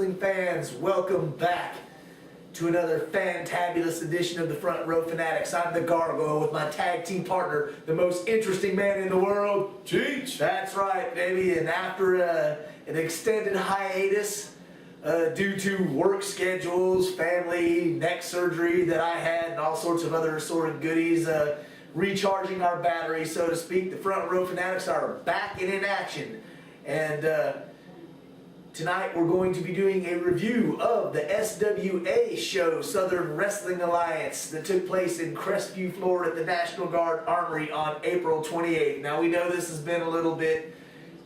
wrestling fans, welcome back to another fantabulous edition of the Front Row Fanatics. I'm the Gargoyle with my tag team partner, the most interesting man in the world, Cheech. That's right, baby. And after an extended hiatus due to work schedules, family, neck surgery that I had, and all sorts of other assorted goodies, recharging our battery, so to speak, the Front Row Fanatics are back and in action. And tonight we're going to be doing a review of the SWA show, Southern Wrestling Alliance, that took place in Crestview, Florida at the National Guard Armory on April 28th. Now we know this has been a little bit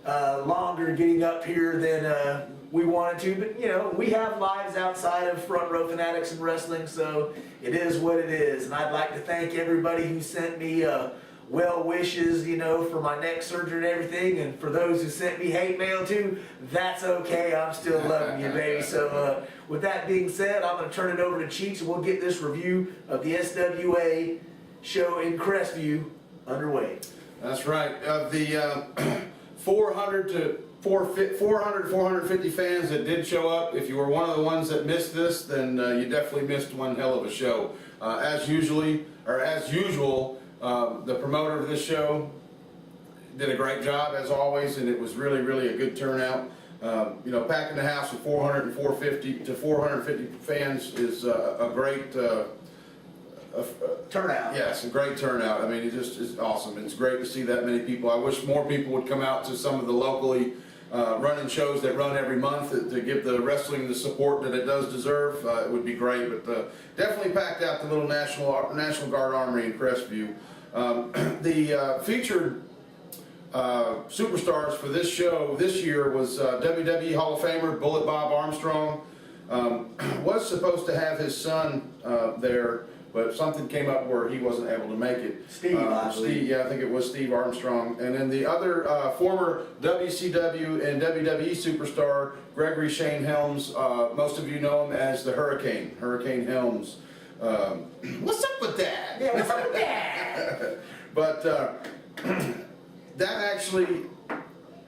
longer getting up here than we wanted to, but you know, we have lives outside of Front Row Fanatics and wrestling, so it is what it is. And I'd like to thank everybody who sent me well wishes, you know, for my neck surgery and everything, and for those who sent me hate mail too, that's okay, I'm still loving you, baby. So with that being said, I'm going to turn it over to Cheech and we'll get this review of the SWA show in Crestview underway. That's right. Of the 400 to 450 fans that did show up, if you were one of the ones that missed this, then you definitely missed one hell of a show. As usual, the promoter of this show did a great job as always, and it was really a good turnout. You know, packing the house with 450 to 450 fans is a great turnout. Yes, a great turnout. I mean, it just is awesome. It's great to see that many people. I wish more people would come out to some of the locally running shows that run every month to give the wrestling the support that it does deserve. It would be great, but definitely packed out the little National Guard Armory in Crestview. The featured superstars for this show this year was WWE Hall of Famer Bullet Bob Armstrong. Was supposed to have his son there, but something came up where he wasn't able to make it. Steve, I believe. Yeah, I think it was Steve Armstrong. And then the other former WCW and WWE superstar, Gregory Shane Helms. Most of you know him as the Hurricane Helms. What's up with that? Yeah, what's up with that? But that actually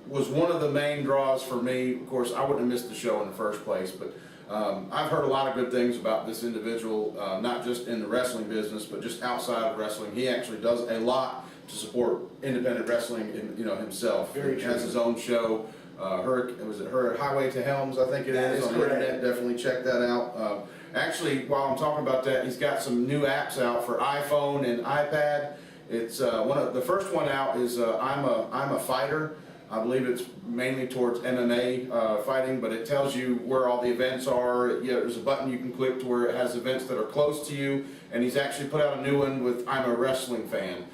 was one of the main draws for me. Of course, I wouldn't have missed the show in the first place, but I've heard a lot of good things about this individual, not just in the wrestling business, but just outside of wrestling. He actually does a lot to support independent wrestling, himself. Very he true. has his own show. Highway to Helms, I think it is on the correct. internet. Definitely check that out. Actually, while I'm talking about that, he's got some new apps out for iPhone and iPad. It's the first one out is I'm a Fighter. I believe it's mainly towards MMA fighting, but it tells you where all the events are. There's a button you can click to where it has events that are close to you, and he's actually put out a new one with I'm a Wrestling Fan.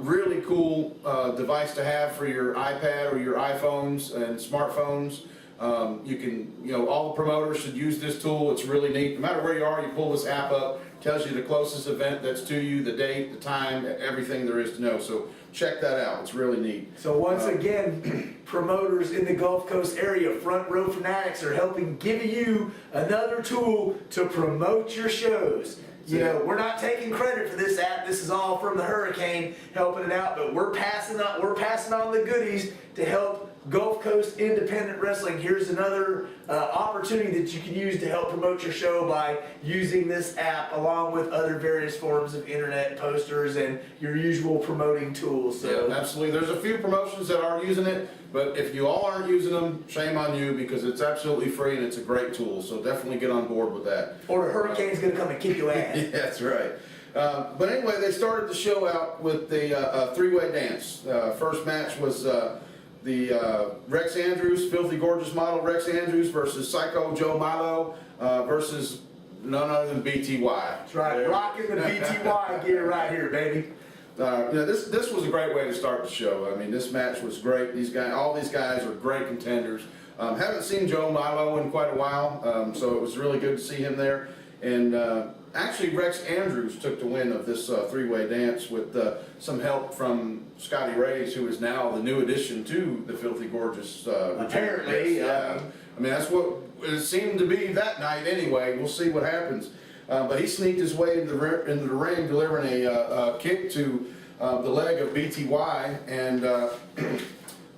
Really cool device to have for your iPad or your iPhones and smartphones. All the promoters should use this tool. It's really neat. No matter where you are, you pull this app up, tells you the closest event that's to you, the date, the time, everything there is to know. So check that out. It's really neat. So once again, promoters in the Gulf Coast area, Front Row Fanatics are helping give you another tool to promote your shows. You know, we're not taking credit for this app. This is all from the Hurricane helping it out, but we're passing on the goodies to help Gulf Coast independent wrestling. Here's another opportunity that you can use to help promote your show by using this app along with other various forms of internet posters and your usual promoting tools. So yeah, absolutely. There's a few promotions that are using it, but if you all aren't using them, shame on you, because it's absolutely free and it's a great tool. So definitely get on board with that. Or the Hurricane's going to come and kick your ass. Yeah, that's right. But anyway, they started the show out with the three-way dance. First match was the Rex Andrews, filthy gorgeous model Rex Andrews versus Psycho Joe Milo versus none other than BTY. That's right, rocking the BTY gear right here, baby. This was a great way to start the show. I mean, this match was great. All these guys are great contenders. Haven't seen Joe Milo in quite a while, so it was really good to see him there. And actually, Rex Andrews took the win of this three-way dance with some help from Scotty Reyes, who is now the new addition to the Filthy Gorgeous. Apparently, I mean, that's what it seemed to be that night anyway. We'll see what happens. But he sneaked his way into the ring, delivering a kick to the leg of BTY, and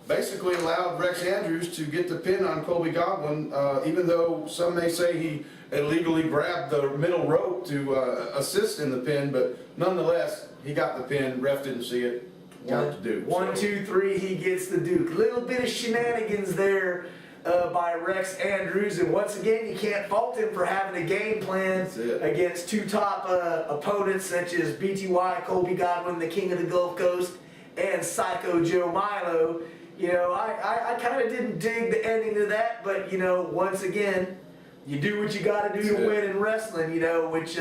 basically allowed Rex Andrews to get the pin on Colby Godwin, even though some may say he illegally grabbed the middle rope to assist in the pin, but nonetheless, he got the pin. Ref didn't see it. Wanted to do. 1, 2, 3, he gets the Duke. Little bit of shenanigans there by Rex Andrews, and once again, you can't fault him for having a game plan against two top opponents such as BTY, Colby Godwin, the King of the Gulf Coast, and Psycho Joe Milo. You know, I kind of didn't dig the ending of that, but you know, once again, you do what you got to do to win in wrestling. You know, which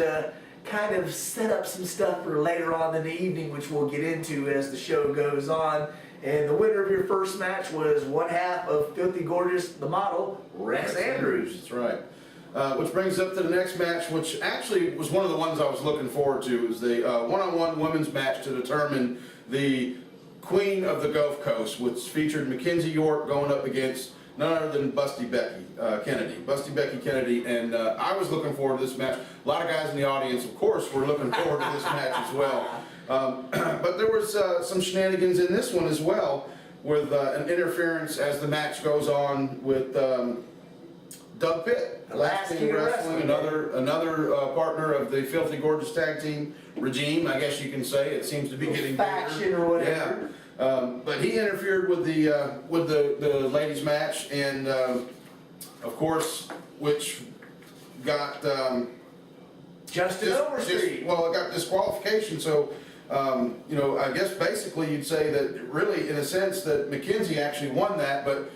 kind of set up some stuff for later on in the evening, which we'll get into as the show goes on. And the winner of your first match was one half of Filthy Gorgeous, the model, Rex Andrews. That's right. Which brings up to the next match, which actually was one of the ones I was looking forward to. It was the one-on-one women's match to determine the Queen of the Gulf Coast, which featured Mackenzie York going up against none other than Busty Becky Kennedy. Busty Becky Kennedy, and I was looking forward to this match. A lot of guys in the audience, of course, were looking forward to this match as well. But there was some shenanigans in this one as well, with an interference as the match goes on with Doug Pitt, Last King Wrestling, another partner of the Filthy Gorgeous Tag Team regime, I guess you can say. It seems to be getting faction bigger. Or whatever. Yeah. But he interfered with the ladies' match, and of course, which got Justin Overstreet. Well, it got disqualification. So, you know, I guess basically you'd say that really, in a sense, that Mackenzie actually won that. But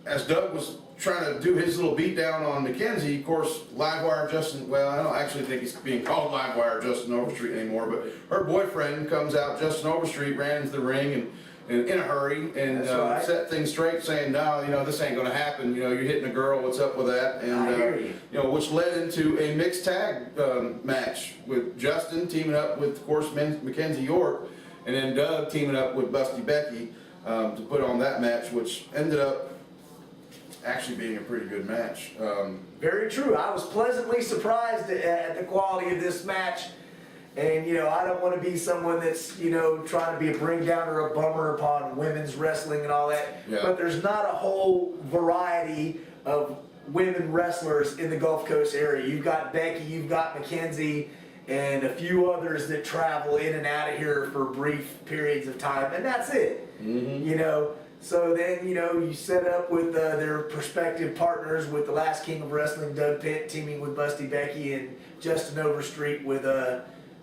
as Doug was trying to do his little beat down on Mackenzie, of course, Livewire Justin, well, I don't actually think he's being called Livewire Justin Overstreet anymore, but her boyfriend comes out, Justin Overstreet, ran into the ring and in a hurry and set things straight, saying, no, you know, this ain't going to happen. You know, you're hitting a girl, what's up with that? And, I hear you. You know, which led into a mixed tag match with Justin teaming up with, of course, Mackenzie York, and then Doug teaming up with Busty Becky to put on that match, which ended up actually being a pretty good match. Very true. I was pleasantly surprised at the quality of this match. And, you know, I don't want to be someone that's, you know, trying to be a bring down or a bummer upon women's wrestling and all that. Yeah. But there's not a whole variety of women wrestlers in the Gulf Coast area. You've got Becky, you've got Mackenzie, and a few others that travel in and out of here for brief periods of time. And that's it. Mm-hmm. You know. So then, you know, you set up with their prospective partners with the Last King of Wrestling, Doug Pitt, teaming with Busty Becky, and Justin Overstreet with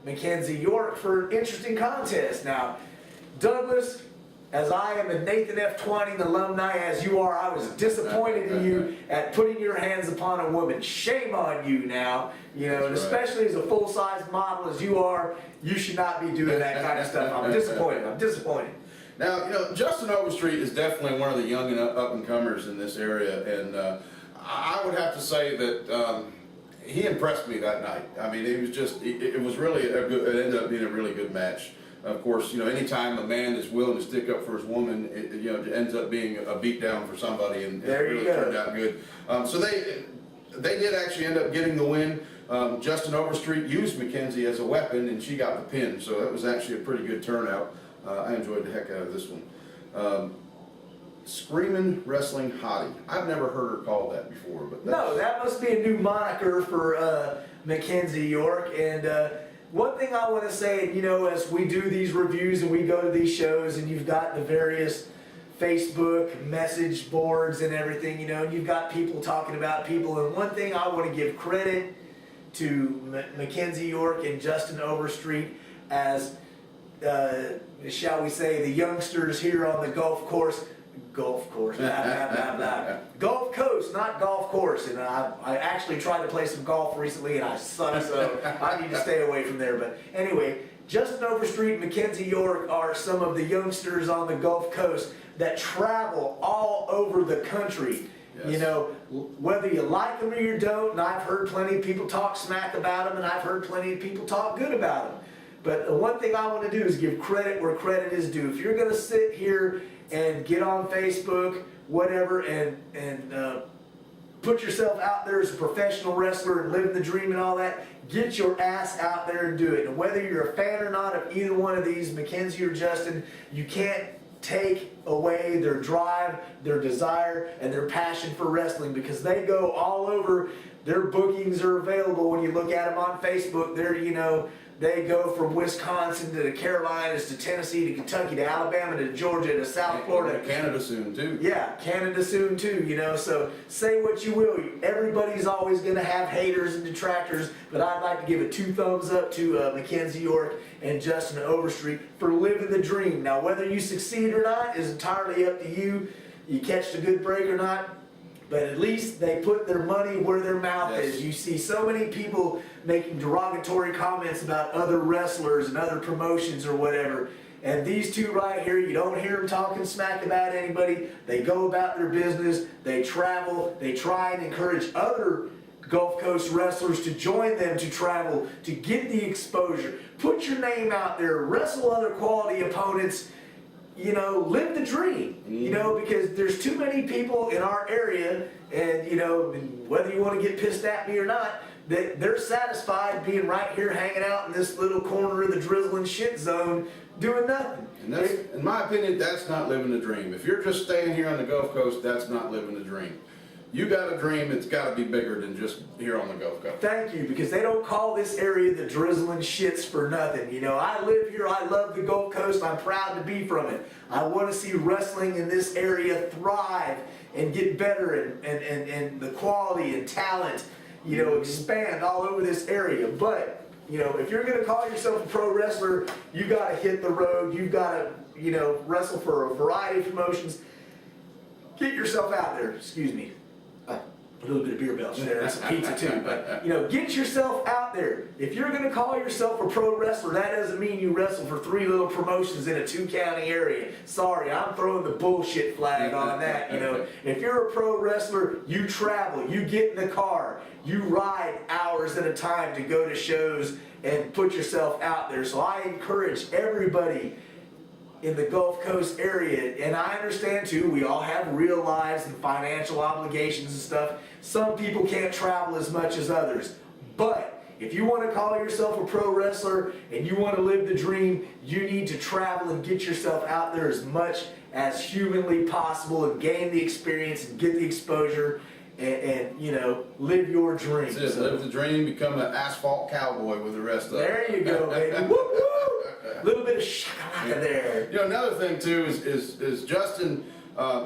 Mackenzie York for an interesting contest. Now, Douglas, as I am a Nathan F. Twining alumni, as you are, I was disappointed in you at putting your hands upon a woman. Shame on you now. You know, and especially as a full-size model as you are, you should not be doing that kind of stuff. I'm disappointed. I'm disappointed. Now, you know, Justin Overstreet is definitely one of the young and up-and-comers in this area, and I would have to say that he impressed me that night. I mean, it was just, it was really a good, it ended up being a really good match. Of course, you know, anytime a man is willing to stick up for his woman, you know, it ends up being a beatdown for somebody, and it really turned out good. So they did actually end up getting the win. Justin Overstreet used Mackenzie as a weapon, and she got the pin, so that was actually a pretty good turnout. I enjoyed the heck out of this one. Screamin' Wrestling Hottie. I've never heard her called that before, but no, that must be a new moniker for Mackenzie York. And one thing I want to say, you know, as we do these reviews and we go to these shows, and you've got the various Facebook message boards and everything, you know, and you've got people talking about people. And one thing I want to give credit to Mackenzie York and Justin Overstreet as shall we say, the youngsters here on the Gulf Coast, Gulf Coast, Gulf Coast, not golf course. And I actually tried to play some golf recently and I suck, so I need to stay away from there. But anyway, Justin Overstreet and Mackenzie York are some of the youngsters on the Gulf Coast that travel all over the country. Yes. You know, whether you like them or you don't, and I've heard plenty of people talk smack about them, and I've heard plenty of people talk good about them. But the one thing I want to do is give credit where credit is due. If you're going to sit here and get on Facebook, whatever, and put yourself out there as a professional wrestler and live the dream and all that, get your ass out there and do it. And whether you're a fan or not of either one of these, Mackenzie or Justin, you can't take away their drive, their desire, and their passion for wrestling, because they go all over. Their bookings are available when you look at them on Facebook. They're, you know, they go from Wisconsin to the Carolinas to Tennessee to Kentucky to Alabama to Georgia to South Florida. Canada soon too. Yeah, Canada soon too, you know, so say what you will. Everybody's always going to have haters and detractors, but I'd like to give it 2 thumbs up to Mackenzie York and Justin Overstreet for living the dream. Now, whether you succeed or not is entirely up to you. You catch the good break or not. But at least they put their money where their mouth is. You see so many people making derogatory comments about other wrestlers and other promotions or whatever. And these two right here, you don't hear them talking smack about anybody. They go about their business. They travel. They try and encourage other Gulf Coast wrestlers to join them, to travel, to get the exposure. Put your name out there. Wrestle other quality opponents. You know, live the dream, you know, because there's too many people in our area, and, you know, whether you want to get pissed at me or not, they're satisfied being right here hanging out in this little corner of the drizzling shit zone doing nothing. And that's, in my opinion, that's not living the dream. If you're just staying here on the Gulf Coast, that's not living the dream. You got a dream, it's got to be bigger than just here on the Gulf Coast. Thank you, because they don't call this area the drizzling shits for nothing. You know, I live here, I love the Gulf Coast, I'm proud to be from it. I want to see wrestling in this area thrive and get better, and the quality and talent, you know, expand all over this area. But, you know, if you're going to call yourself a pro wrestler, you got to hit the road, you've got to, you know, wrestle for a variety of promotions. Get yourself out there, excuse me. A little bit of beer belch there, and some pizza too, but, you know, get yourself out there. If you're going to call yourself a pro wrestler, that doesn't mean you wrestle for 3 little promotions in a 2-county area. Sorry, I'm throwing the bullshit flag on that, you know. If you're a pro wrestler, you travel, you get in the car, you ride hours at a time to go to shows and put yourself out there. So I encourage everybody in the Gulf Coast area, and I understand too, we all have real lives and financial obligations and stuff. Some people can't travel as much as others, but if you want to call yourself a pro wrestler and you want to live the dream, you need to travel and get yourself out there as much as humanly possible and gain the experience and get the exposure and you know, live your dream. That's it, live the dream, become an asphalt cowboy with the rest of them. There you go, baby. Woo woo! A little bit of shakalaka there. You know, another thing too is Justin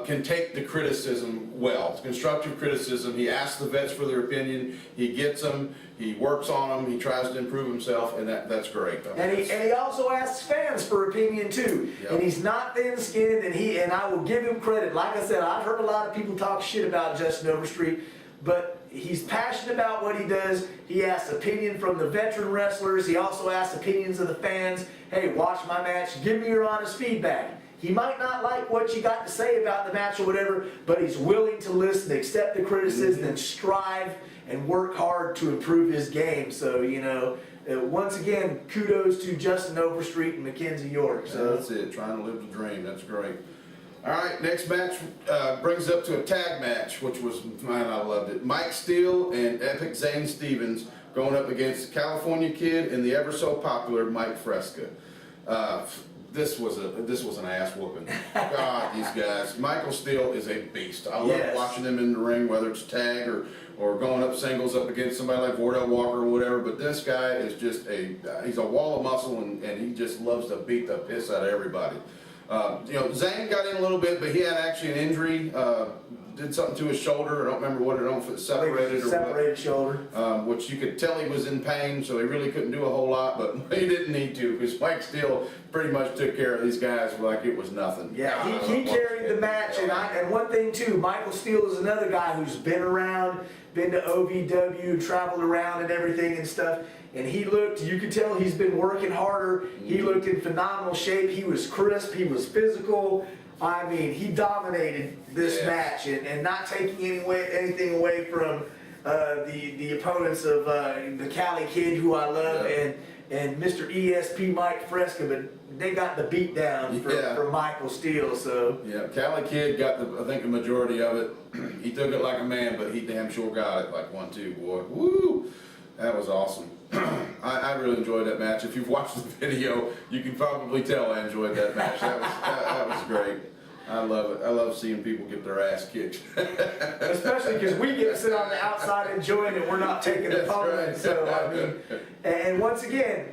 can take the criticism well. It's constructive criticism. He asks the vets for their opinion. He gets them. He works on them. He tries to improve himself, and that's great. I mean, and he also asks fans for opinion too. Yep. And he's not thin-skinned, and I will give him credit. Like I said, I've heard a lot of people talk shit about Justin Overstreet, but he's passionate about what he does. He asks opinion from the veteran wrestlers. He also asks opinions of the fans. Hey, watch my match. Give me your honest feedback. He might not like what you got to say about the match or whatever, but he's willing to listen, accept the criticism, and strive and work hard to improve his game. So, you know, once again, kudos to Justin Overstreet and Mackenzie York. So that's it, trying to live the dream. That's great. All right, next match brings up to a tag match, which was, man, I loved it. Mike Steele and Epic Zane Stevens going up against the California Kid and the ever so popular Mike Fresca. This was an ass whooping. God, these guys. Michael Steele is a beast. I love watching him in the ring, whether it's tag or going up singles up against somebody like Wardell Walker or whatever. But this guy is just he's a wall of muscle, and he just loves to beat the piss out of everybody. You know, Zane got in a little bit, but he had actually an injury. Did something to his shoulder. I don't remember what it on, if it separated or separated shoulder. Which you could tell he was in pain, so he really couldn't do a whole lot, but he didn't need to, because Mike Steele pretty much took care of these guys like it was nothing. Yeah, he carried the match, and one thing too, Michael Steele is another guy who's been around, been to OVW, traveled around and everything and stuff, and he looked, you could tell he's been working harder. He looked in phenomenal shape. He was crisp, he was physical. I mean, he dominated this match, and not taking anything away from the opponents of the Cali Kid, who I love, and Mr. ESP Mike Fresca, but they got the beat down for Michael Steele. So yeah, Cali Kid got I think the majority of it. He took it like a man, but he damn sure got it like 1-2, boy. Woo! That was awesome. I really enjoyed that match. If you've watched the video, you can probably tell I enjoyed that match. That was great. I love it. I love seeing people get their ass kicked. Especially because we get to sit on the outside enjoying it. We're not taking the punishment. Right. So, I mean, and once again,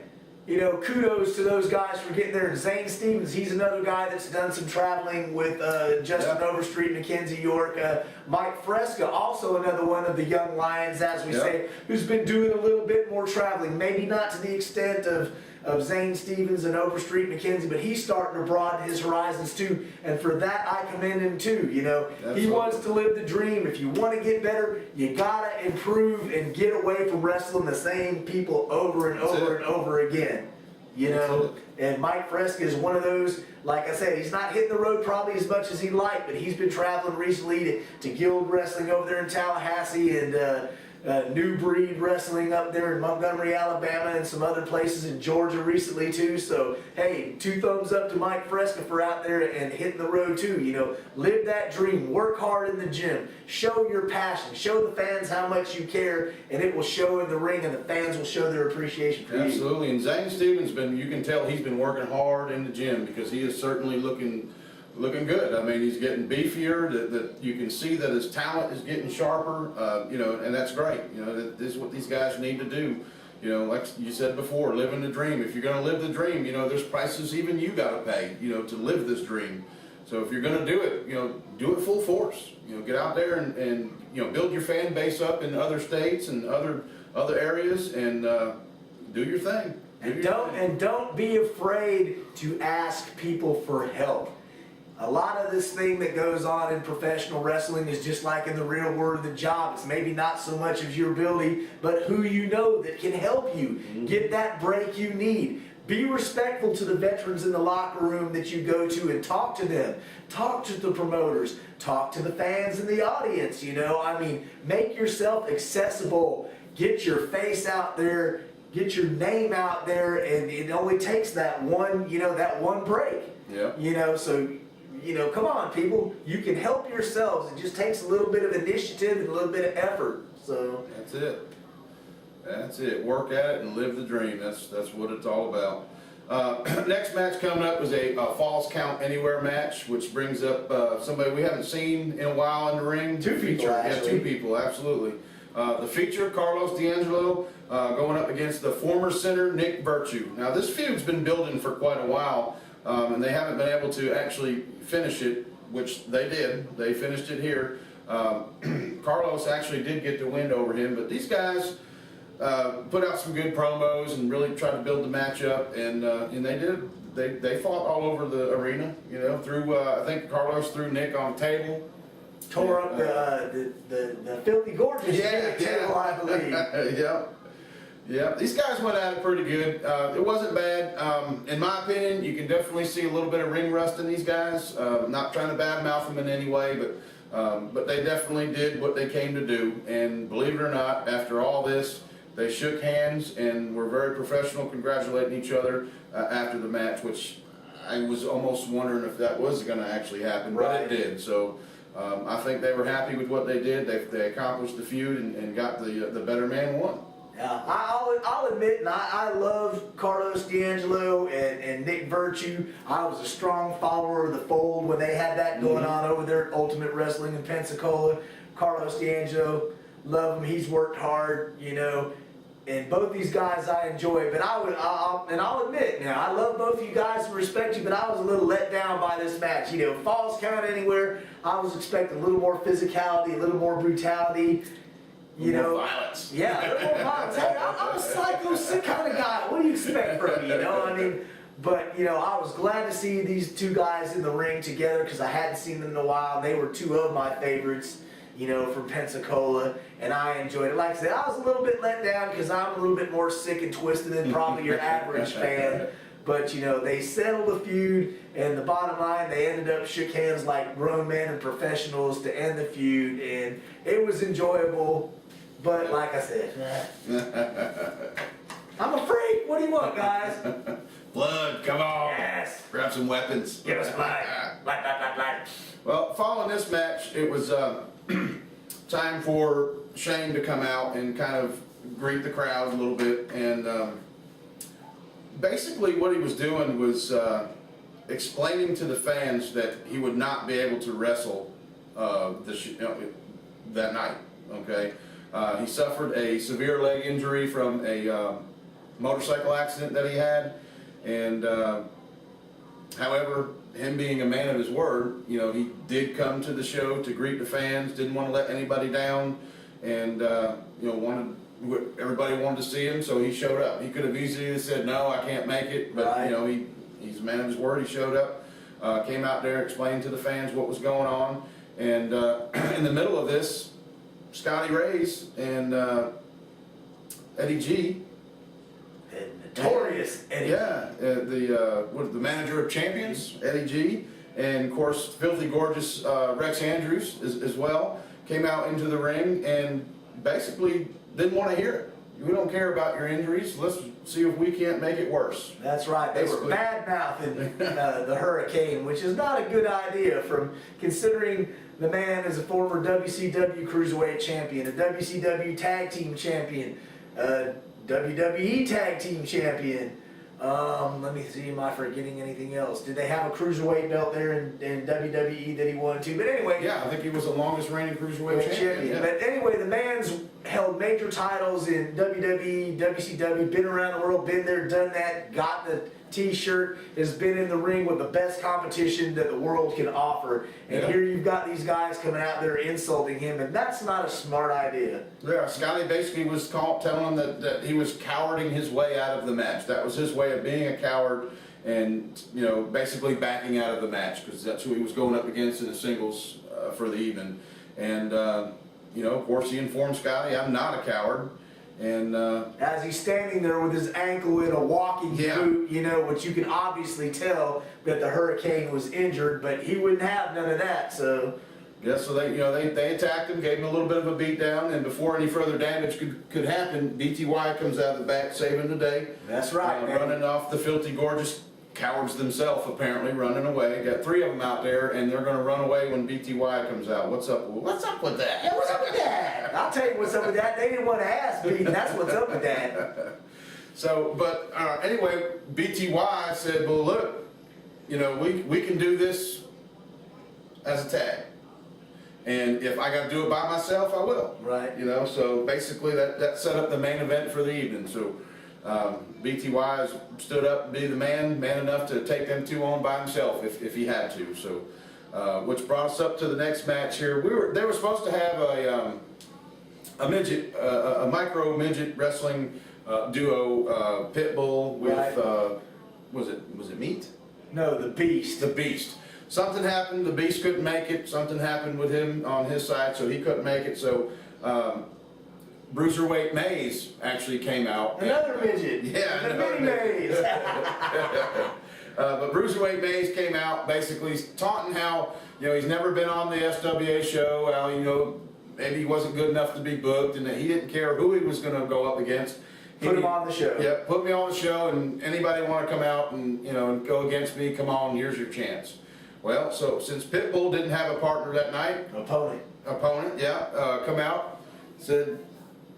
you know, kudos to those guys for getting there. And Zane Stevens, he's another guy that's done some traveling with Justin Overstreet, Mackenzie York. Mike Fresca, also another one of the young lions, as we say, who's been doing a little bit more traveling. Maybe not to the extent of Zane Stevens and Overstreet, Mackenzie, but he's starting to broaden his horizons too. And for that, I commend him too. You know, he wants to live the dream. If you want to get better, you gotta improve and get away from wrestling the same people over and over and over again. You know, and Mike Fresca is one of those. Like I said, he's not hitting the road probably as much as he'd like, but he's been traveling recently to Guild Wrestling over there in Tallahassee and New Breed Wrestling up there in Montgomery, Alabama, and some other places in Georgia recently too. So hey, 2 thumbs up to Mike Fresca for out there and hitting the road too. You know, live that dream, work hard in the gym, show your passion, show the fans how much you care, and it will show in the ring, and the fans will show their appreciation for you. Absolutely, and Zane Stevens you can tell he's been working hard in the gym because he is certainly looking good. I mean, he's getting beefier. That you can see that his talent is getting sharper. You know, and that's great. You know, this is what these guys need to do. You know, like you said before, living the dream. If you're going to live the dream, you know, there's prices even you got to pay. You know, to live this dream. So if you're going to do it, you know, do it full force. You know, get out there and you know, build your fan base up in other states and other areas and do your thing. And don't be afraid to ask people for help. A lot of this thing that goes on in professional wrestling is just like in the real world of the job. It's maybe not so much of your ability, but who you know that can help you get that break you need. Be respectful to the veterans in the locker room that you go to and talk to them. Talk to the promoters. Talk to the fans in the audience, you know. I mean, make yourself accessible. Get your face out there. Get your name out there, and it only takes that one, you know, that one break. Yeah. You know, so, you know, come on, people. You can help yourselves. It just takes a little bit of initiative and a little bit of effort. So that's it. That's it. Work at it and live the dream. That's what it's all about. Next match coming up is a Falls Count Anywhere match, which brings up somebody we haven't seen in a while in the ring. Two people, actually. Yeah, 2 people, absolutely. The feature, Carlos D'Angelo, going up against the former center, Nick Virtue. Now, this feud's been building for quite a while, and they haven't been able to actually finish it, which they did. They finished it here. Carlos actually did get the win over him, but these guys put out some good promos and really tried to build the match up, and they did. They fought all over the arena, you know, threw, I think Carlos threw Nick on the table. tore up the filthy gorgeous table, I believe. Yeah, these guys went at it pretty good. It wasn't bad. In my opinion, you can definitely see a little bit of ring rust in these guys. Not trying to badmouth them in any way, but they definitely did what they came to do. And believe it or not, after all this, they shook hands and were very professional, congratulating each other after the match, which I was almost wondering if that was going to actually happen, but it did. So I think they were happy with what they did. They accomplished the feud and got the better man won. Yeah, I'll admit, and I love Carlos D'Angelo and Nick Virtue. I was a strong follower of the Fold when they had that going on over there at Ultimate Wrestling in Pensacola. Carlos D'Angelo, love him. He's worked hard, you know. And both these guys I enjoy, but I'll admit now, I love both of you guys and respect you, but I was a little let down by this match. You know, Falls Count Anywhere, I was expecting a little more physicality, a little more brutality. You know, violence. Yeah, a little more violence. Hey, I'm a psycho sick kind of guy. What do you expect from me? You know, I mean, but you know, I was glad to see these two guys in the ring together because I hadn't seen them in a while. They were two of my favorites, you know, from Pensacola, and I enjoyed it. Like I said, I was a little bit let down because I'm a little bit more sick and twisted than probably your average fan. But, you know, they settled the feud, and the bottom line, they ended up shook hands like grown men and professionals to end the feud, and it was enjoyable. But like I said, I'm a freak. What do you want, guys? Blood, come on. Yes. Grab some weapons. Give us blood. Blood. Well, following this match, it was time for Shane to come out and kind of greet the crowd a little bit, and basically what he was doing was explaining to the fans that he would not be able to wrestle that night. Okay, he suffered a severe leg injury from a motorcycle accident that he had, and however, him being a man of his word, you know, he did come to the show to greet the fans, didn't want to let anybody down, and you know, everybody wanted to see him, so he showed up. He could have easily said, no, I can't make it, but right. you know, he's a man of his word. He showed up, came out there, explained to the fans what was going on, and in the middle of this, Scotty Ray's and Eddie G. Notorious Eddie. Yeah, the manager of champions, Eddie G. And of course, filthy gorgeous Rex Andrews as well, came out into the ring and basically didn't want to hear it. We don't care about your injuries. Let's see if we can't make it worse. That's right. They were bad-mouthing the Hurricane, which is not a good idea from considering the man is a former WCW Cruiserweight Champion, a WCW Tag Team Champion, WWE Tag Team Champion. Let me see, am I forgetting anything else? Did they have a Cruiserweight belt there in WWE that he won too? But anyway. Yeah, I think he was the longest reigning Cruiserweight champion. Yeah. But anyway, the man's held major titles in WWE, WCW, been around the world, been there, done that, got the t-shirt, has been in the ring with the best competition that the world can offer. And here you've got these guys coming out there insulting him, and that's not a smart idea. Yeah, Scotty basically was telling him that he was cowarding his way out of the match. That was his way of being a coward and, you know, basically backing out of the match because that's who he was going up against in the singles for the evening. And, you know, of course he informed Scotty, I'm not a coward. And as he's standing there with his ankle in a walking boot, you know, which you can obviously tell that the Hurricane was injured, but he wouldn't have none of that. So yeah, so they attacked him, gave him a little bit of a beat down, and before any further damage could happen, BTY comes out of the back, saving the day. That's right, running off the filthy gorgeous cowards themselves, apparently running away. Got 3 of them out there, and they're going to run away when BTY comes out. What's up? What's up with that? Yeah, what's up with that? I'll tell you what's up with that. They didn't want to ask me. That's what's up with that. So, but anyway, BTY said, well, look, you know, we can do this as a tag. And if I got to do it by myself, I will. Right. You know, so basically that set up the main event for the evening. So BTY stood up to be the man enough to take them 2 on by himself if he had to. So, which brought us up to the next match here. They were supposed to have a midget, a micro midget wrestling duo, Pitbull with was it Meat? No, the Beast. The Beast. Something happened. The Beast couldn't make it. Something happened with him on his side, so he couldn't make it. So. Bruiserweight Maze actually came out. Another midget. Yeah, the mini Maze. But Bruiserweight Maze came out basically taunting how, you know, he's never been on the SWA show, how, you know, maybe he wasn't good enough to be booked, and that he didn't care who he was going to go up against. Put him on the show. Yep, put me on the show, and anybody want to come out and, you know, and go against me, come on, here's your chance. Well, so since Pitbull didn't have a partner that night, opponent, yeah, come out, said,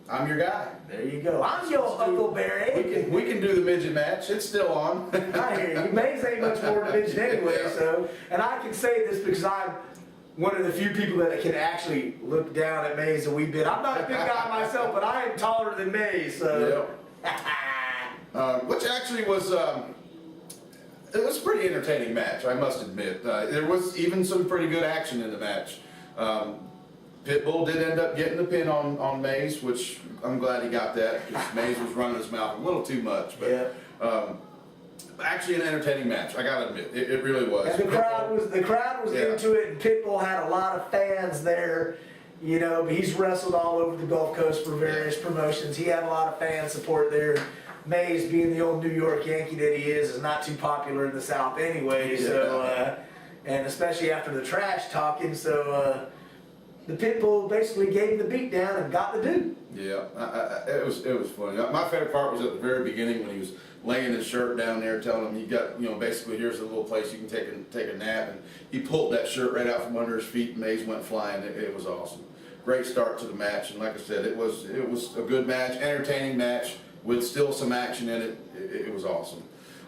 I'm your guy. There you go. I'm your Huckleberry. We can do the midget match. It's still on. I hear you. Maze ain't much more than midget anyway, so. And I can say this because I'm one of the few people that can actually look down at Maze a wee bit. I'm not a big guy myself, but I am taller than Maze, so. Yeah. Which actually was, it was a pretty entertaining match, I must admit. There was even some pretty good action in the match. Pitbull did end up getting the pin on Maze, which I'm glad he got that because Maze was running his mouth a little too much. But actually, an entertaining match. I gotta admit, it really was. And the crowd was into it, and Pitbull had a lot of fans there. You know, he's wrestled all over the Gulf Coast for various promotions. He had a lot of fan support there. Maze, being the old New York Yankee that he is not too popular in the South anyway. So, and especially after the trash talking, so. The Pitbull basically gave him the beat down and got the dude. Yeah, it was funny. My favorite part was at the very beginning when he was laying his shirt down there, telling him you got, you know, basically here's a little place you can take a nap, and he pulled that shirt right out from under his feet, and Maze went flying. It was awesome. great start to the match. And like I said, it was a good match, entertaining match with still some action in it. It was awesome.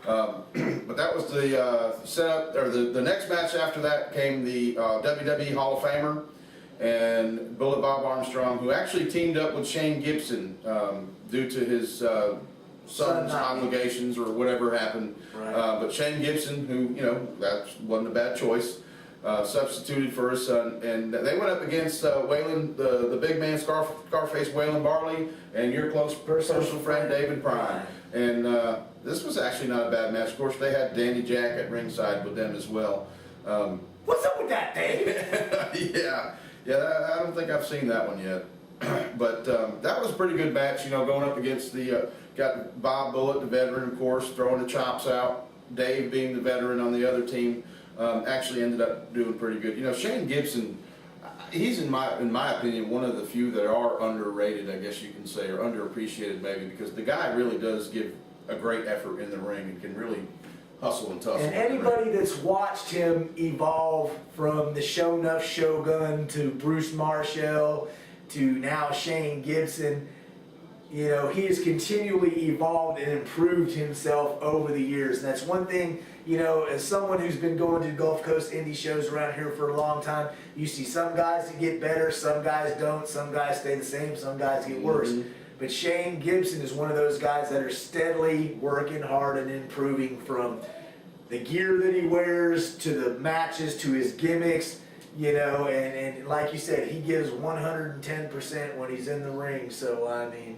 But that was the setup, or the next match after that came the WWE Hall of Famer and Bullet Bob Armstrong, who actually teamed up with Shane Gibson due to his son's obligations or whatever happened. Right. But Shane Gibson, who, that wasn't a bad choice, substituted for his son, and they went up against Waylon, the big man, Scarface Waylon Barley, and your close personal friend David Prime. And this was actually not a bad match. Of course, they had Danny Jack at ringside with them as well. What's up with that, Dave? Yeah, I don't think I've seen that one yet. But that was a pretty good match, going up against got Bob Bullet, the veteran, of course, throwing the chops out. Dave, being the veteran on the other team, actually ended up doing pretty good. Shane Gibson, he's in my opinion one of the few that are underrated, I guess you can say, or underappreciated maybe, because the guy really does give a great effort in the ring and can really hustle and tussle. And anybody that's watched him evolve from the Show Nuff Shogun to Bruce Marshall to now Shane Gibson, he has continually evolved and improved himself over the years. And that's one thing, as someone who's been going to Gulf Coast indie shows around here for a long time, you see some guys that get better, some guys don't, some guys stay the same, some guys get worse. But Shane Gibson is one of those guys that are steadily working hard and improving, from the gear that he wears to the matches to his gimmicks, and like you said, he gives 110% when he's in the ring. So, I mean...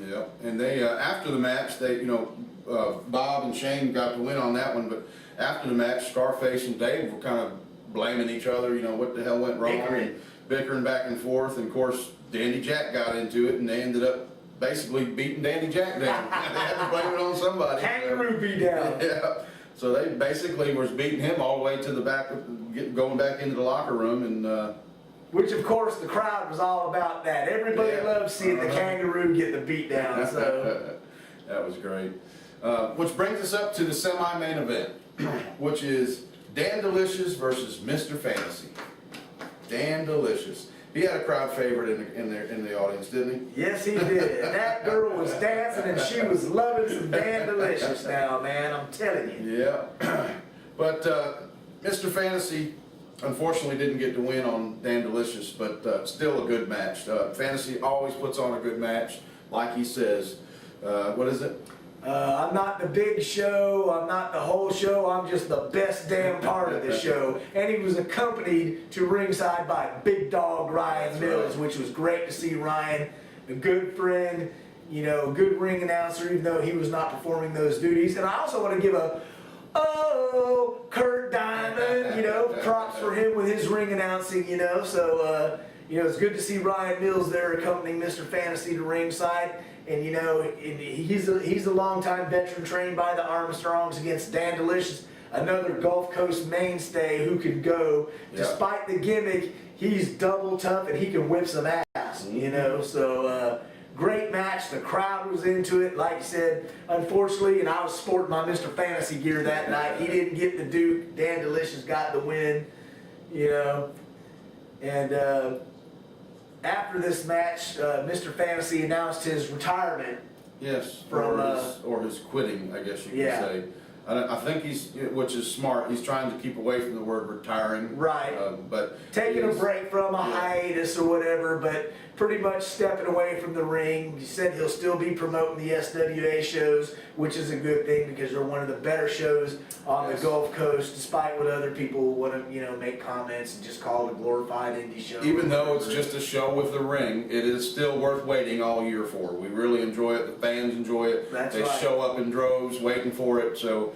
Yeah, and they, after the match, Bob and Shane got the win on that one, but after the match, Scarface and Dave were kind of blaming each other, what the hell went wrong, and bickering back and forth, and of course, Danny Jack got into it, and they ended up basically beating Danny Jack down. They had to blame it on somebody. Kangaroo beat down. Yeah, so they basically was beating him all the way to the back, going back into the locker room, and which, of course, the crowd was all about that. Everybody loves seeing the kangaroo get the beat down. So that was great. Which brings us up to the semi-main event, which is Dan Delicious versus Mr. Fantasy. Dan Delicious. He had a crowd favorite in the audience, didn't he? Yes, he did. That girl was dancing and she was loving some Dan Delicious now, man. I'm telling you. Yeah. But Mr. Fantasy unfortunately didn't get to win on Dan Delicious, but still a good match. Fantasy always puts on a good match, like he says. What is it? I'm not the big show, I'm not the whole show, I'm just the best damn part of the show. And he was accompanied to ringside by Big Dog Ryan Mills, which was great to see Ryan, a good friend, good ring announcer, even though he was not performing those duties. And I also want to give Kurt Diamond, props for him with his ring announcing, so, it's good to see Ryan Mills there accompanying Mr. Fantasy to ringside. And he's a longtime veteran trained by the Armstrongs against Dan Delicious, another Gulf Coast mainstay who can go. Yep. Despite the gimmick, he's double tough and he can whip some ass, So great match. The crowd was into it. Like you said, unfortunately, and I was sporting my Mr. Fantasy gear that night. He didn't get the Duke. Dan Delicious got the win, And after this match, Mr. Fantasy announced his retirement. Yes, from or his quitting, I guess you could say. I think which is smart. He's trying to keep away from the word retiring. Right. But taking a break from a hiatus or whatever, but pretty much stepping away from the ring. He said he'll still be promoting the SWA shows, which is a good thing because they're one of the better shows on the Gulf Coast, despite what other people want to, make comments and just call it a glorified indie show. Even though it's just a show with the ring, it is still worth waiting all year for. We really enjoy it. The fans enjoy it. They show up in droves waiting for it. So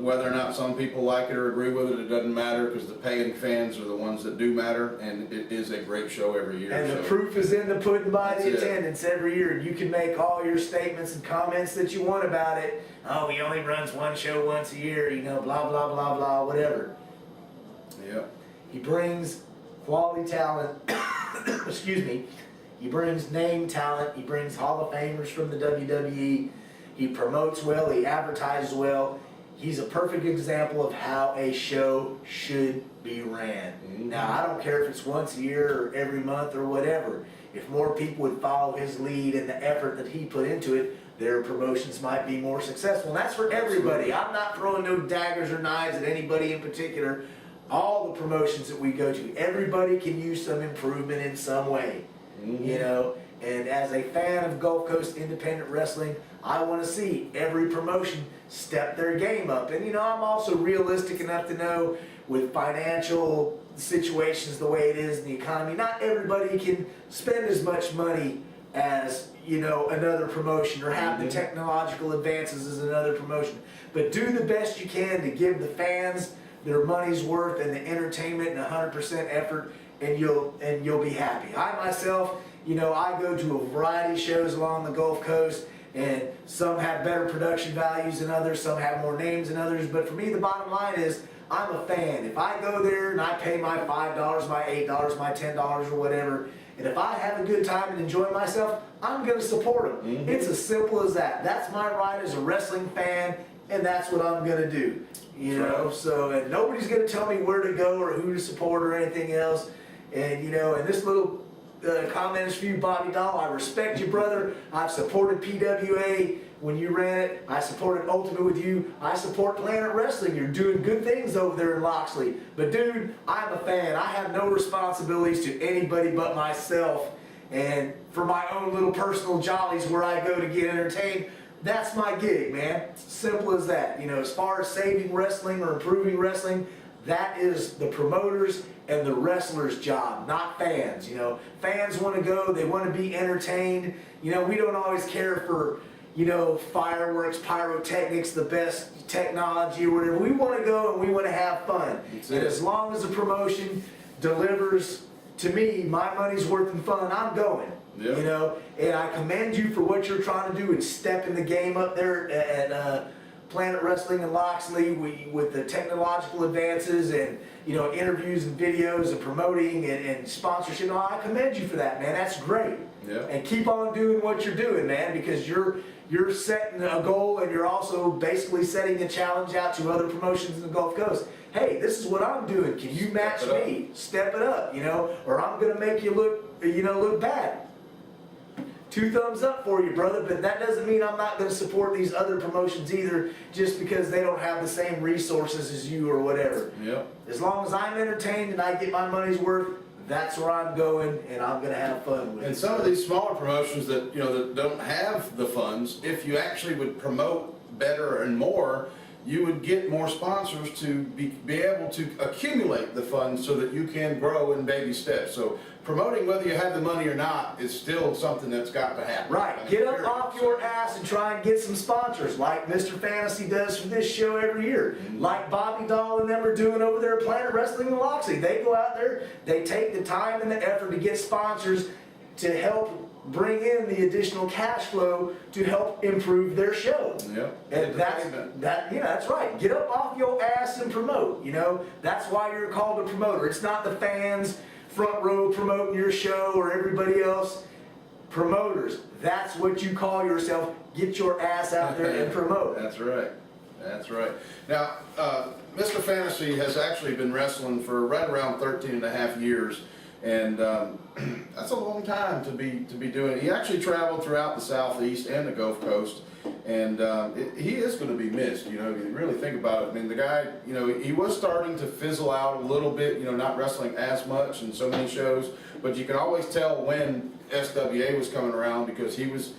whether or not some people like it or agree with it, it doesn't matter because the paying fans are the ones that do matter, and it is a great show every year. And the proof is in the pudding by the attendance every year. You can make all your statements and comments that you want about it. Oh, he only runs one show once a year, blah, blah, blah, blah, whatever. Yep. He brings quality talent. Excuse me. He brings name talent. He brings Hall of Famers from the WWE. He promotes well. He advertises well. he's a perfect example of how a show should be ran. Now, I don't care if it's once a year or every month or whatever. If more people would follow his lead and the effort that he put into it, their promotions might be more successful. And that's for everybody. I'm not throwing no daggers or knives at anybody in particular. All the promotions that we go to, everybody can use some improvement in some way. You know, and as a fan of Gulf Coast independent wrestling, I want to see every promotion step their game up. And you know, I'm also realistic enough to know with financial situations the way it is in the economy, not everybody can spend as much money as, you know, another promotion or have the technological advances as another promotion. But do the best you can to give the fans their money's worth and the entertainment and 100% effort, and you'll be happy. I myself, you know, I go to a variety of shows along the Gulf Coast, and some have better production values than others, some have more names than others, but for me the bottom line is I'm a fan. If I go there and I pay my $5, my $8, my $10 or whatever, and if I have a good time and enjoy myself, I'm going to support them. It's as simple as that. That's my right as a wrestling fan, and that's what I'm going to do. You know, so and nobody's going to tell me where to go or who to support or anything else. And you know, and this little comment is for you, Bobby Doll. I respect you, brother. I've supported PWA when you ran it. I supported Ultimate with you. I support Planet Wrestling. You're doing good things over there in Loxley. But dude, I'm a fan. I have no responsibilities to anybody but myself. And for my own little personal jollies where I go to get entertained, that's my gig, man. Simple as that. You know, as far as saving wrestling or improving wrestling, that is the promoters and the wrestlers' job, not fans. You know, fans want to go, they want to be entertained. You know, we don't always care for, you know, fireworks, pyrotechnics, the best technology or whatever. We want to go and we want to have fun. And as long as the promotion delivers to me my money's worth in fun, I'm going. You know, and I commend you for what you're trying to do and stepping the game up there at Planet Wrestling in Loxley with the technological advances and, you know, interviews and videos and promoting and sponsorship. Oh, I commend you for that, man. That's great. And keep on doing what you're doing, man, because you're setting a goal and you're also basically setting a challenge out to other promotions in the Gulf Coast. Hey, this is what I'm doing. Can you match me? Step it up, you know, or I'm going to make you look bad. 2 thumbs up for you, brother, but that doesn't mean I'm not going to support these other promotions either just because they don't have the same resources as you or whatever. As long as I'm entertained and I get my money's worth, that's where I'm going, and I'm going to have fun with it. And some of these smaller promotions that, you know, that don't have the funds, if you actually would promote better and more, you would get more sponsors to be able to accumulate the funds so that you can grow in baby steps. So promoting, whether you have the money or not, is still something that's got to happen. Right. Get up off your ass and try and get some sponsors like Mr. Fantasy does for this show every year. Like Bobby Doll and them are doing over there at Planet Wrestling in Loxley. They go out there, they take the time and the effort to get sponsors to help bring in the additional cash flow to help improve their show. And that's right. Get up off your ass and promote. You know, that's why you're called a promoter. It's not the fans front row promoting your show or everybody else. Promoters, that's what you call yourself. Get your ass out there and promote. That's right. That's right. Now, Mr. Fantasy has actually been wrestling for right around 13 and a half years. And that's a long time to be doing it. He actually traveled throughout the Southeast and the Gulf Coast, and he is going to be missed. You know, if you really think about it. I mean, the guy, you know, he was starting to fizzle out a little bit. You know, not wrestling as much in so many shows, but you can always tell when SWA was coming around because he was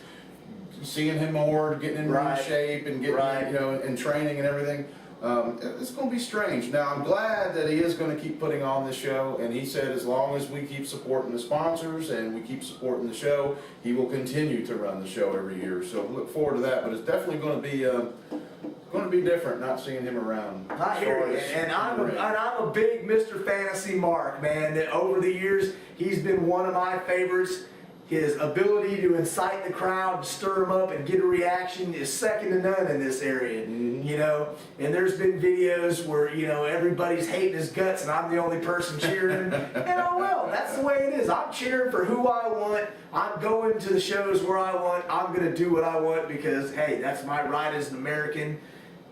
seeing him more, getting in ring shape and getting you know, and training and everything. It's going to be strange. Now, I'm glad that he is going to keep putting on the show, and he said as long as we keep supporting the sponsors and we keep supporting the show, he will continue to run the show every year. So we look forward to that, but it's definitely going to be different not seeing him around. I hear you, and I'm a big Mr. Fantasy mark, man. That over the years, he's been one of my favorites. His ability to incite the crowd, stir them up, and get a reaction is second to none in this area. You know, and there's been videos where, you know, everybody's hating his guts and I'm the only person cheering. And oh well, that's the way it is. I'm cheering for who I want. I'm going to the shows where I want. I'm going to do what I want because, hey, that's my right as an American.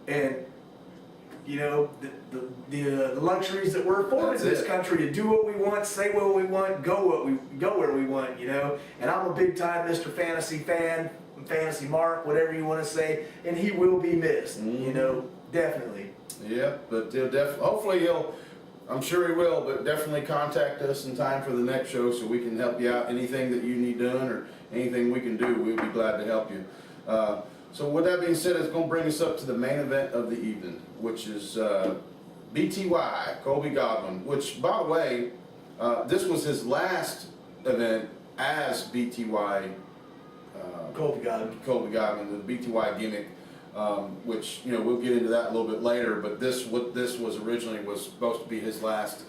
And you know, the luxuries that we're afforded in this country to do what we want, say what we want, go where we want, you know. And I'm a big time Mr. Fantasy fan, Fantasy Mark, whatever you want to say, and he will be missed, you know, definitely. Yeah, but hopefully I'm sure he will, but definitely contact us in time for the next show so we can help you out. Anything that you need done or anything we can do, we'll be glad to help you. So with that being said, it's going to bring us up to the main event of the evening, which is BTY, Colby Godwin, which, by the way, this was his last event as BTY. Colby Godwin, the BTY gimmick, which, you know, we'll get into that a little bit later, but this was originally supposed to be his last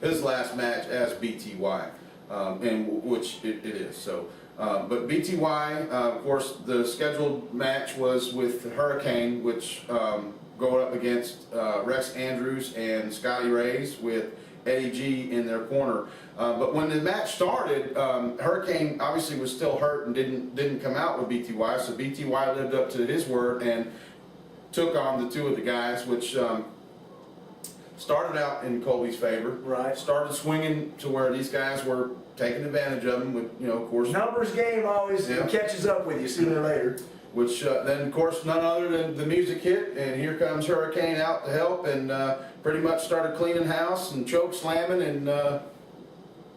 match as BTY, and which it is. So, but BTY, of course, the scheduled match was with Hurricane, which going up against Rex Andrews and Scotty Reyes with Eddie G in their corner. But when the match started, Hurricane obviously was still hurt and didn't come out with BTY, so BTY lived up to his word and took on the two of the guys, which started out in Colby's favor. Right. Started swinging to where these guys were taking advantage of him with, you know, of course. Numbers game always catches up with you sooner or later. Which then, of course, none other than the music hit, and here comes Hurricane out to help, and pretty much started cleaning house and choke slamming, and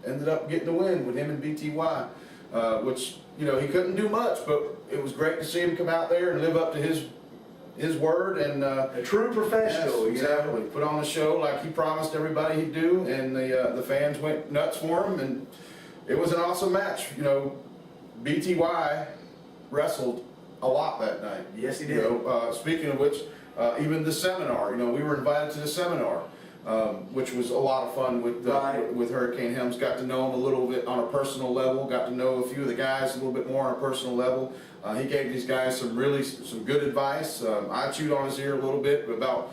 ended up getting the win with him and BTY, which, you know, he couldn't do much, but it was great to see him come out there and live up to his word, and a true professional. Yes, exactly. Put on a show like he promised everybody he'd do, and the fans went nuts for him, and it was an awesome match. You know, BTY wrestled a lot that night. Yes, he did. You know, speaking of which, even the seminar, you know, we were invited to the seminar, which was a lot of fun with Hurricane Helms. Got to know him a little bit on a personal level, got to know a few of the guys a little bit more on a personal level. He gave these guys some good advice. I chewed on his ear a little bit about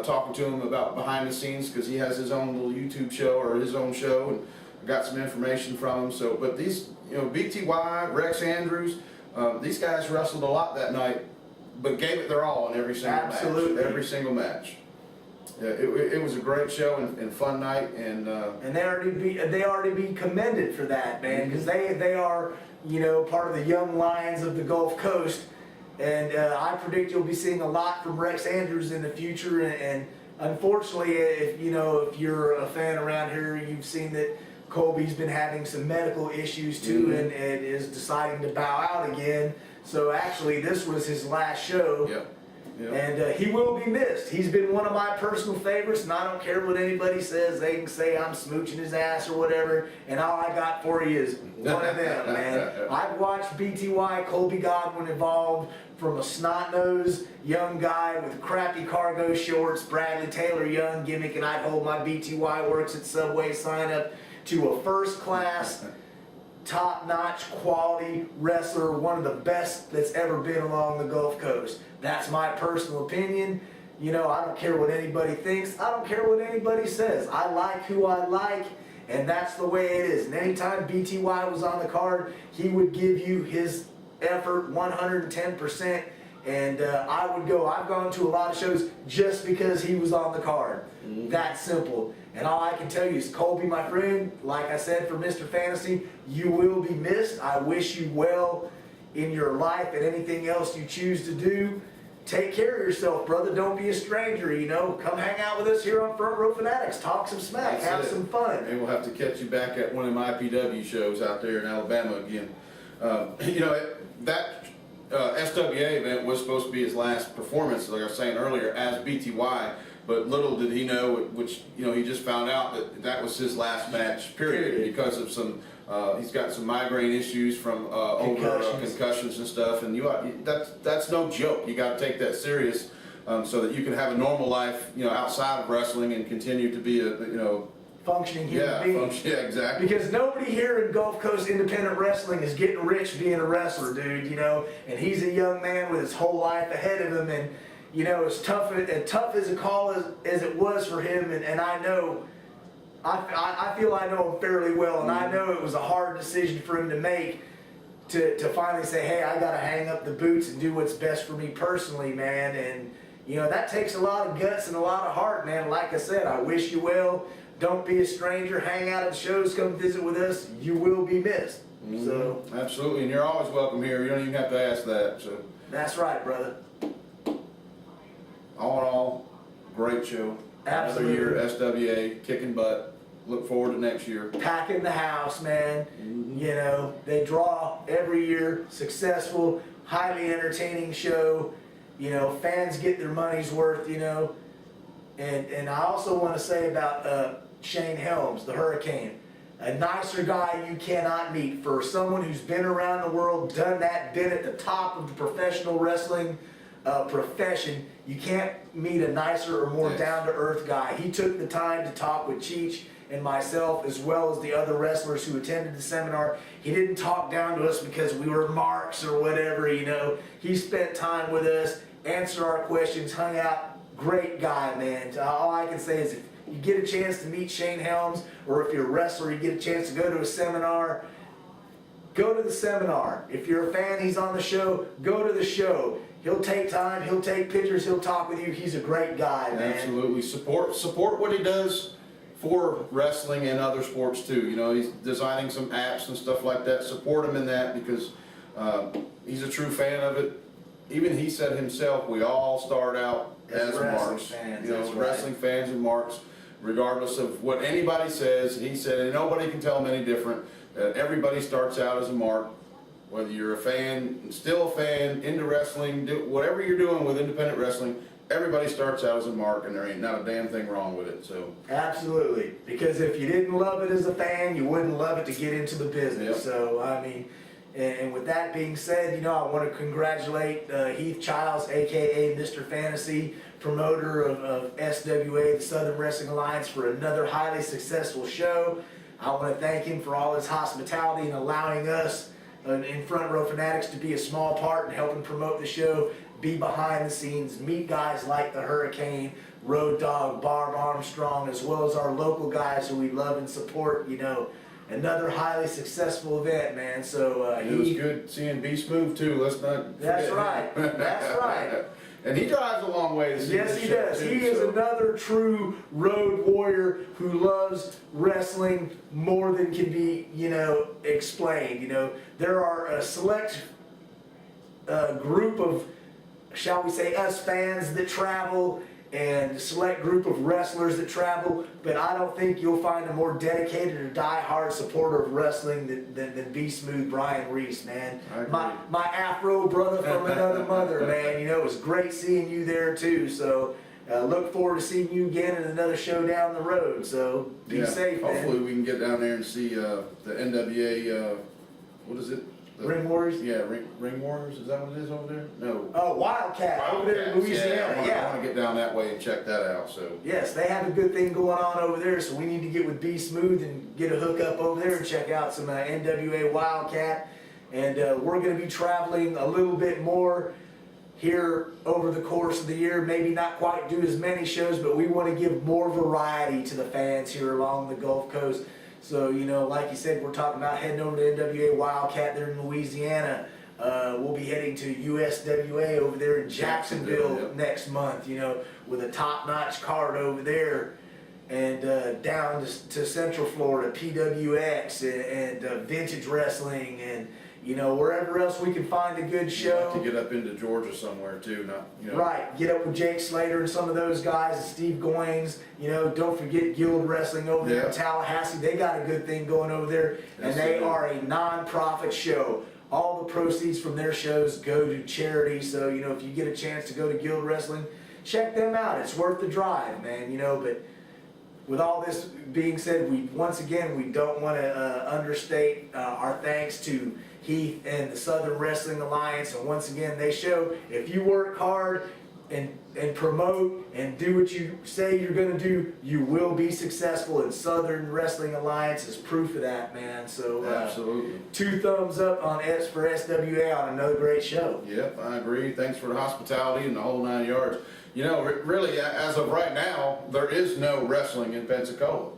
talking to him about behind the scenes, because he has his own little YouTube show or his own show, and I got some information from him. So, but these, you know, BTY, Rex Andrews, these guys wrestled a lot that night, but gave it their all in every single Absolutely. match. Every single match. Yeah, it was a great show and fun night, and they already be commended for that, man, because they are, you know, part of the young lions of the Gulf Coast, and I predict you'll be seeing a lot from Rex Andrews in the future. And unfortunately, if you're a fan around here, you've seen that Colby's been having some medical issues too, and is deciding to bow out again. So actually, this was his last show. Yep. And he will be missed. He's been one of my personal favorites, and I don't care what anybody says. They can say I'm smooching his ass or whatever, and all I got for you is one of them, man. I've watched BTY, Colby Godwin evolve from a snot-nosed young guy with crappy cargo shorts, Bradley Taylor Young gimmick, and I'd hold my BTY works at Subway sign up, to a first-class, top-notch quality wrestler, one of the best that's ever been along the Gulf Coast. That's my personal opinion. You know, I don't care what anybody thinks. I don't care what anybody says. I like who I like, and that's the way it is. And anytime BTY was on the card, he would give you his effort 110%. And I would go. I've gone to a lot of shows just because he was on the card. That simple. And all I can tell you is, Colby, my friend, like I said for Mr. Fantasy, you will be missed. I wish you well in your life and anything else you choose to do. Take care of yourself, brother. Don't be a stranger, you know. Come hang out with us here on Front Row Fanatics. Talk some smack. Have some fun. And we'll have to catch you back at one of my IPW shows out there in Alabama again. You know, that SWA event was supposed to be his last performance, like I was saying earlier, as BTY. But little did he know, which, you know, he just found out that was his last match, period, because of some, he's got some migraine issues from concussions and stuff, and that's no joke. You got to take that serious, so that you can have a normal life, you know, outside of wrestling and continue to be functioning human being. Yeah, exactly. Because nobody here in Gulf Coast independent wrestling is getting rich being a wrestler, dude, you know, and he's a young man with his whole life ahead of him, and you know, as tough as a call as it was for him, and I know, I feel I know him fairly well, and I know it was a hard decision for him to make, to finally say, hey, I gotta hang up the boots and do what's best for me personally, man. And you know, that takes a lot of guts and a lot of heart, man. Like I said, I wish you well. Don't be a stranger. Hang out at the shows. Come visit with us. You will be missed. So Absolutely, and you're always welcome here. You don't even have to ask that. So that's right, brother. all in all, great show. Absolutely. Another year, SWA, kicking butt. Look forward to next year. Packing the house, man. You know, they draw every year. Successful, highly entertaining show. You know, fans get their money's worth, you know. And I also want to say about Shane Helms, the Hurricane. A nicer guy you cannot meet. For someone who's been around the world, done that, been at the top of the professional wrestling profession, you can't meet a nicer or more down-to-earth guy. He took the time to talk with Cheech and myself, as well as the other wrestlers who attended the seminar. He didn't talk down to us because we were marks or whatever, you know. He spent time with us, answered our questions, hung out. Great guy, man. All I can say is if you get a chance to meet Shane Helms, or if you're a wrestler, you get a chance to go to a seminar, go to the seminar. If you're a fan, he's on the show, go to the show. He'll take time, he'll take pictures, he'll talk with you. He's a great guy, man. Absolutely. Support what he does for wrestling and other sports too. You know, he's designing some apps and stuff like that. Support him in that because he's a true fan of it. Even he said himself, we all start out as marks. Fans, you know, wrestling fans and marks, regardless of what anybody says. He said, and nobody can tell him any different. Everybody starts out as a mark. Whether you're a fan, still a fan, into wrestling, whatever you're doing with independent wrestling, everybody starts out as a mark, and there ain't not a damn thing wrong with it. So absolutely, because if you didn't love it as a fan, you wouldn't love it to get into the business. Yep. So I mean, and with that being said, you know, I want to congratulate Heath Childs, aka Mr. Fantasy, promoter of SWA, the Southern Wrestling Alliance, for another highly successful show. I want to thank him for all his hospitality and allowing us in Front Row Fanatics to be a small part in helping promote the show, be behind the scenes, meet guys like the Hurricane, Road Dogg, Barb Armstrong, as well as our local guys who we love and support. You know, another highly successful event, man. So it was good seeing Beast move too. Let's not forget that's him. right. That's right. And he drives a long way to see Yes, this he show does. too, He is another true road warrior who loves wrestling more than can be, you know, explained. You know, there are a select group of, shall we say, us fans that travel, and a select group of wrestlers that travel, but I don't think you'll find a more dedicated or die-hard supporter of wrestling than Be Smooth Brian Reese, man. My Afro brother from another mother, man. You know, it was great seeing you there too. So look forward to seeing you again in another show down the road. So be safe, man. Hopefully we can get down there and see the NWA, what is it? Ring Warriors? Yeah, Ring Warriors, is that what it is over there? No. Oh, Wildcat over there in Louisiana, I want to get down that way and check that out, so. Yes, they have a good thing going on over there, so we need to get with Be Smooth and get a hookup over there and check out some NWA Wildcat. And we're going to be traveling a little bit more here over the course of the year. Maybe not quite do as many shows, but we want to give more variety to the fans here along the Gulf Coast. So, you know, like you said, we're talking about heading over to NWA Wildcat there in Louisiana. We'll be heading to USWA over there in Jacksonville next month, you know, with a top-notch card over there. And down to Central Florida, PWX and Vintage Wrestling, and, you know, wherever else we can find a good show. Like to get up into Georgia somewhere too, not, you know. Right, get up with Jake Slater and some of those guys, and Steve Goins. You know, don't forget Guild Wrestling over there in Tallahassee. They got a good thing going over there, and they are a non-profit show. All the proceeds from their shows go to charity. So, you know, if you get a chance to go to Guild Wrestling, check them out. It's worth the drive, man. You know, but with all this being said, once again we don't want to understate our thanks to Heath and the Southern Wrestling Alliance. And once again, they show if you work hard and promote and do what you say you're going to do, you will be successful. And Southern Wrestling Alliance is proof of that, man. So absolutely, 2 thumbs up on for SWA on another great show. Yep, I agree. Thanks for the hospitality and the whole 9 yards. You know, really, as of right now, there is no wrestling in Pensacola.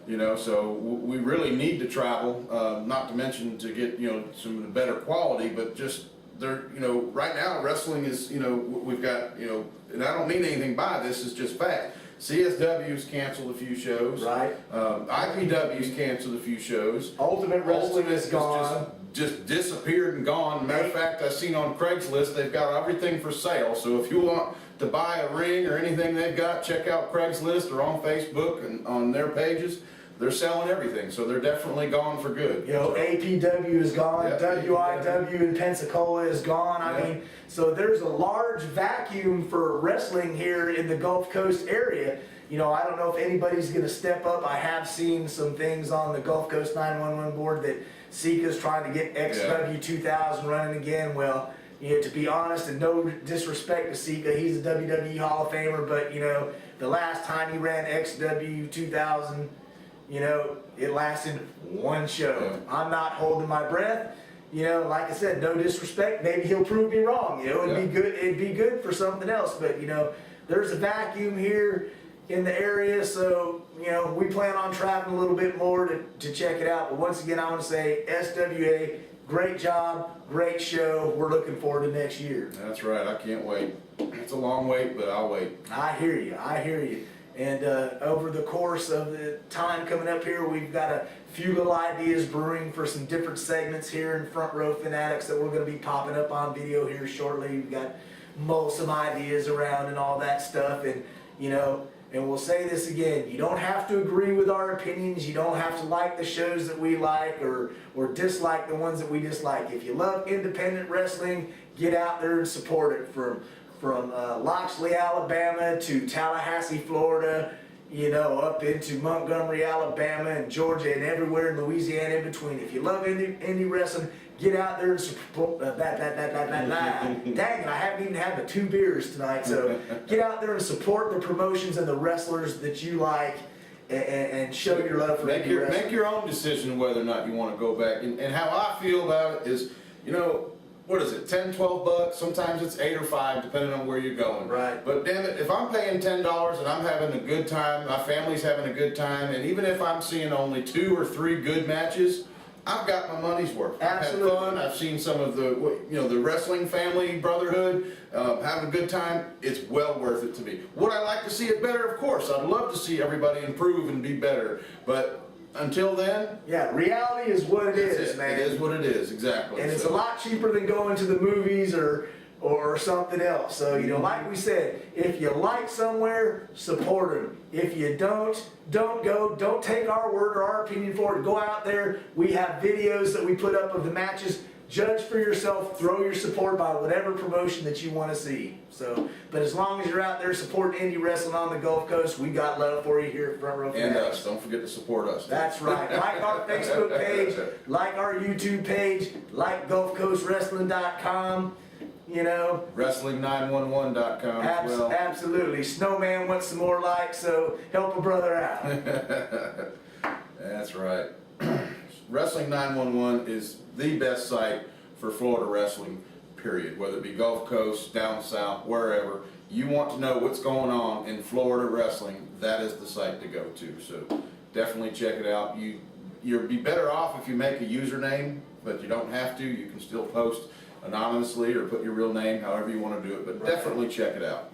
You know, so we really need to travel, not to mention to get, you know, some better quality, but just they're, you know, right now wrestling is, you know, we've got, you know, and I don't mean anything by this, it's just fact. CSW's canceled a few shows. Right. IPW's canceled a few shows. Ultimate Wrestling is Ultimate gone. just disappeared and gone. Matter of fact, I seen on Craigslist they've got everything for sale. So if you want to buy a ring or anything they've got, check out Craigslist or on Facebook and on their pages. They're selling everything, so they're definitely gone for good. You know, APW is gone, Yeah, WIW in Pensacola is gone. I Yeah. mean, so there's a large vacuum for wrestling here in the Gulf Coast area. You know, I don't know if anybody's going to step up. I have seen some things on the Gulf Coast 911 board that Sika's trying to get XW 2000 running again. Well, you know, to be honest, and no disrespect to Sika, he's a WWE Hall of Famer, but, you know, the last time he ran XW 2000, you know, it lasted one show. Yeah. I'm not holding my breath. You know, like I said, no disrespect. Maybe he'll prove me wrong. You know, it'd be good. It'd be good for something else. But you know, there's a vacuum here in the area, so you know, we plan on traveling a little bit more to check it out. But once again, I want to say SWA, great job, great show. We're looking forward to next year. That's right. I can't wait. It's a long wait, but I'll wait. I hear you. I hear you. And over the course of the time coming up here, we've got a few little ideas brewing for some different segments here in Front Row Fanatics that we're going to be popping up on video here shortly. We've got some ideas around and all that stuff. And, you know, and we'll say this again, you don't have to agree with our opinions. You don't have to like the shows that we like or dislike the ones that we dislike. If you love independent wrestling, get out there and support it. From Loxley, Alabama to Tallahassee, Florida, you know, up into Montgomery, Alabama and Georgia and everywhere in Louisiana in between. If you love indie wrestling, get out there and support Dang it, I haven't even had the 2 beers tonight. So get out there and support the promotions and the wrestlers that you like and show your love for indie wrestling. Make your own decision whether or not you want to go back. And how I feel about it is, you know, what is it, 10, 12 bucks? Sometimes it's 8 or 5, depending on where you're going. Right. But damn it, if I'm paying $10 and I'm having a good time, my family's having a good time, and even if I'm seeing only 2 or 3 good matches, I've got my money's worth. Absolutely. I've had fun. I've seen some of the, you know, the wrestling family brotherhood, having a good time. It's well worth it to me. Would I like to see it better? Of course. I'd love to see everybody improve and be better. But until then, yeah, reality is what it is, man. It is what it is, exactly. And it's a lot cheaper than going to the movies or something else. So, you know, like we said, if you like somewhere, support them. If you don't go. Don't take our word or our opinion for it. Go out there. We have videos that we put up of the matches. Judge for yourself. Throw your support by whatever promotion that you want to see. So, but as long as you're out there supporting indie wrestling on the Gulf Coast, we got love for you here at Front Row And Fanatics. us. Don't forget to support us. That's right. Like our Facebook page, like our YouTube page, like GulfCoastWrestling.com. You know, Wrestling911.com as well. Absolutely. Snowman wants some more likes, so help a brother out. That's right. Wrestling 911 is the best site for Florida wrestling, period. Whether it be Gulf Coast, down south, wherever. You want to know what's going on in Florida wrestling, that is the site to go to. So definitely check it out. You'll be better off if you make a username, but you don't have to. You can still post anonymously or put your real name, however you want to do it. But definitely check it out.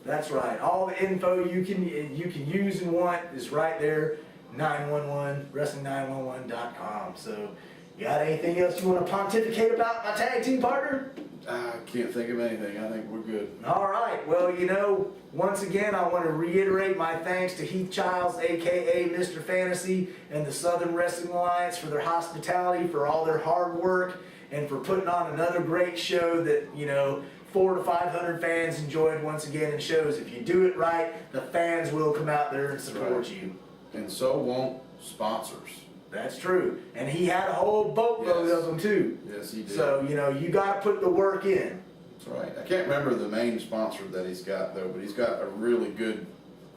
That's right. All the info you can use and want is right there. 911, wrestling911.com. So, you got anything else you want to pontificate about my tag team partner? I can't think of anything. I think we're good. All right. Well, you know, once again, I want to reiterate my thanks to Heath Childs, a.k.a. Mr. Fantasy, and the Southern Wrestling Alliance for their hospitality, for all their hard work, and for putting on another great show that, you know, 400 to 500 fans enjoyed once again and shows if you do it right, the fans will come out there and support you. And so won't sponsors. That's true. And he had a whole boatload of them too. Yes, he did. So, you know, you got to put the work in. That's right. I can't remember the main sponsor that he's got though, but he's got a really good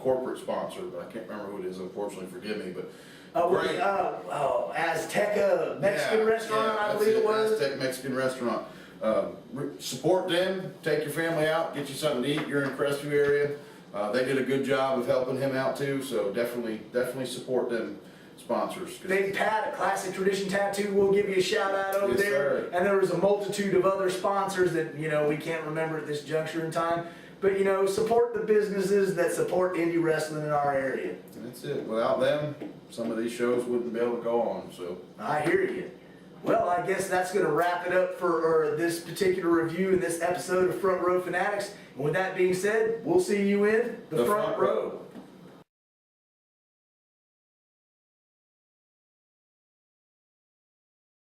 corporate sponsor, but I can't remember who it is, unfortunately, forgive me, but great. Azteca Mexican restaurant, I believe it was. Aztec Mexican restaurant. Support them, take your family out, get you something to eat. You're in Crestview area. They did a good job of helping him out too, so definitely support them sponsors. Big Pat at Classic Tradition Tattoo will give you a shout out over Yes, there. sir. And there was a multitude of other sponsors that, we can't remember at this juncture in time. But, support the businesses that support indie wrestling in our area. That's it. Without them, some of these shows wouldn't be able to go on, so. I hear you. Well, I guess that's going to wrap it up for this particular review in this episode of Front Row Fanatics. And with that being said, we'll see you in the front row.